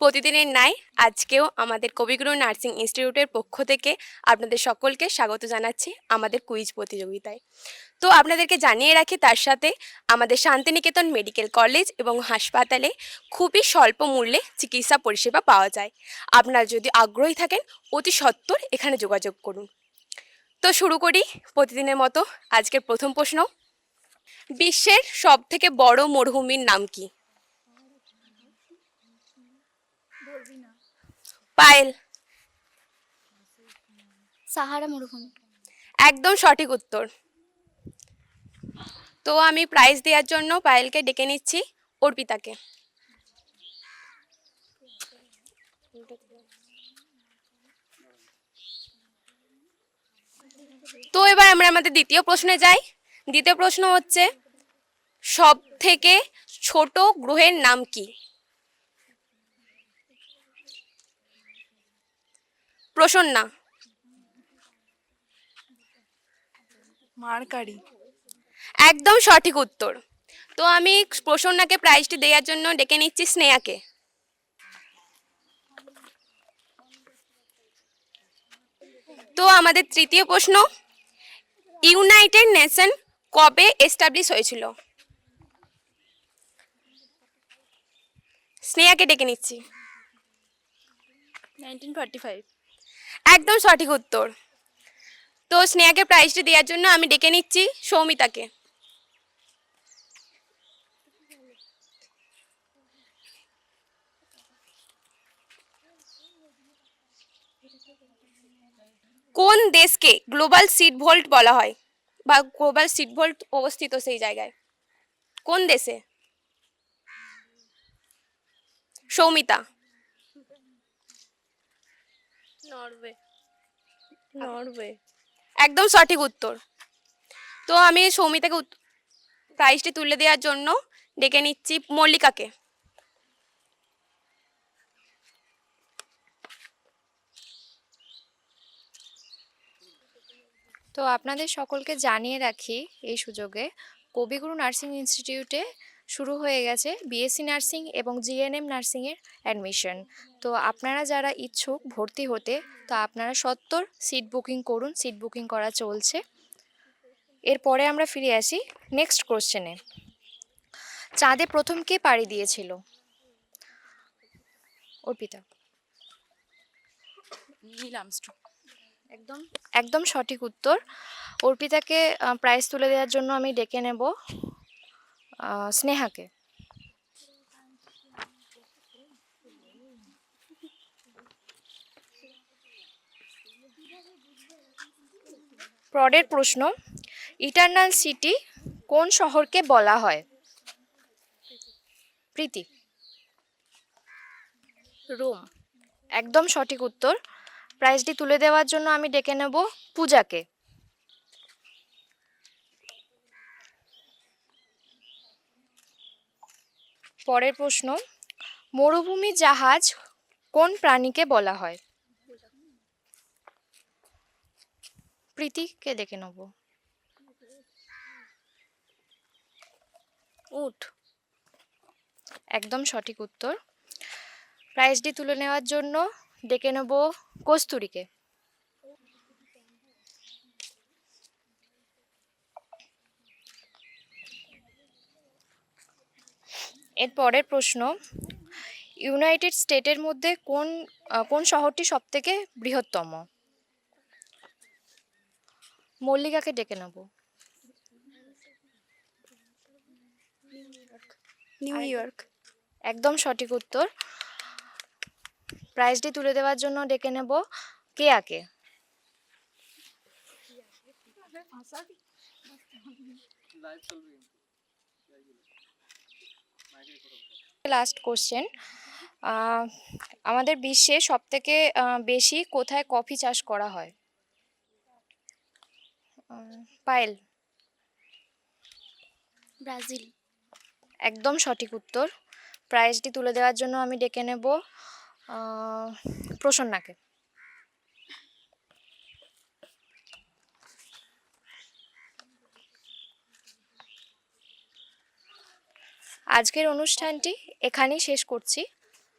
প্রতিদিনের ন্যায় আজকেও আমাদের কবিগুরু নার্সিং ইনস্টিটিউটের পক্ষ থেকে আপনাদের সকলকে স্বাগত জানাচ্ছি আমাদের কুইজ প্রতিযোগিতায়। তো আপনাদেরকে জানিয়ে রাখি, তার সাথে আমাদের শান্তিনিকেতন মেডিকেল কলেজ এবং হাসপাতালে খুবই স্বল্প মূল্যে চিকিৎসা পরিষেবা পাওয়া যায়। আপনারা যদি আগ্রহী থাকেন অতি সত্বর এখানে যোগাযোগ করুন। তো শুরু করি প্রতিদিনের মতো। আজকের প্রথম প্রশ্ন, বিশ্বের সবথেকে বড় মরুভূমির নাম কি? পায়েল। সাহারা মরুভূমি। একদম সঠিক উত্তর। তো আমি প্রাইজ দেওয়ার জন্য পায়েলকে ডেকে নিচ্ছি, অর্পিতাকে। তো এবার আমরা আমাদের দ্বিতীয় প্রশ্নে যাই। দ্বিতীয় প্রশ্ন হচ্ছে, সব থেকে ছোট গ্রহের নাম কি? প্রসন্না। মার্কারি। একদম সঠিক উত্তর। তো আমি প্রসন্নাকে প্রাইজটি দেওয়ার জন্য ডেকে নিচ্ছি স্নেহাকে। তো আমাদের তৃতীয় প্রশ্ন, ইউনাইটেড নেশন কবে এস্টাবলিশ হয়েছিল? স্নেহাকে ডেকে নিচ্ছি। 1945। একদম সঠিক উত্তর। তো স্নেহাকে প্রাইজটি দেওয়ার জন্য আমি ডেকে নিচ্ছি সৌমিতাকে। কোন দেশকে গ্লোবাল সিড ভোল্ট বলা হয়, বা গ্লোবাল সিড ভোল্ট অবস্থিত সেই জায়গায়? কোন দেশে? সৌমিতা। নরওয়ে। নরওয়ে। একদম সঠিক উত্তর। তো আমি সৌমিতাকে প্রাইজটি তুলে দেওয়ার জন্য ডেকে নিচ্ছি মল্লিকাকে। তো আপনাদের সকলকে জানিয়ে রাখি এই সুযোগে, কবিগুরু নার্সিং ইনস্টিটিউটে শুরু হয়ে গেছে বিএসসি নার্সিং এবং জিএনএম নার্সিংয়ের অ্যাডমিশন। তো আপনারা যারা ইচ্ছুক ভর্তি হতে, তো আপনারা সত্বর সিট বুকিং করুন। সিট বুকিং করা চলছে। এরপরে আমরা ফিরে আসি নেক্সট কোশ্চেনে। চাঁদে প্রথম কে পাড়ি দিয়েছিল? অর্পিতা। Neil Armstrong. একদম একদম সঠিক উত্তর। অর্পিতাকে প্রাইজ তুলে দেওয়ার জন্য আমি ডেকে নেব স্নেহাকে। পরের প্রশ্ন, ইটারনাল সিটি কোন শহরকে বলা হয়? প্রীতি। রোম। একদম সঠিক উত্তর। প্রাইজটি তুলে দেওয়ার জন্য আমি ডেকে নেব পূজাকে। পরের প্রশ্ন, মরুভূমি জাহাজ কোন প্রাণীকে বলা হয়? প্রীতিকে ডেকে নেব। উট। একদম সঠিক উত্তর। প্রাইজটি তুলে নেওয়ার জন্য ডেকে নেব কস্তুরীকে। এর পরের প্রশ্ন, ইউনাইটেড স্টেটের মধ্যে কোন শহরটি সবথেকে বৃহত্তম? মল্লিকাকে ডেকে নেব। New York. একদম সঠিক উত্তর। প্রাইজটি তুলে দেওয়ার জন্য ডেকে নেব কেয়াকে। লাস্ট কোশ্চেন, আমাদের বিশ্বে সবথেকে বেশি কোথায় কফি চাষ করা হয়? পায়েল। ব্রাজিল। একদম সঠিক উত্তর। প্রাইজটি তুলে দেওয়ার জন্য আমি ডেকে নেব প্রসন্নাকে। আজকের অনুষ্ঠানটি এখানেই শেষ করছি।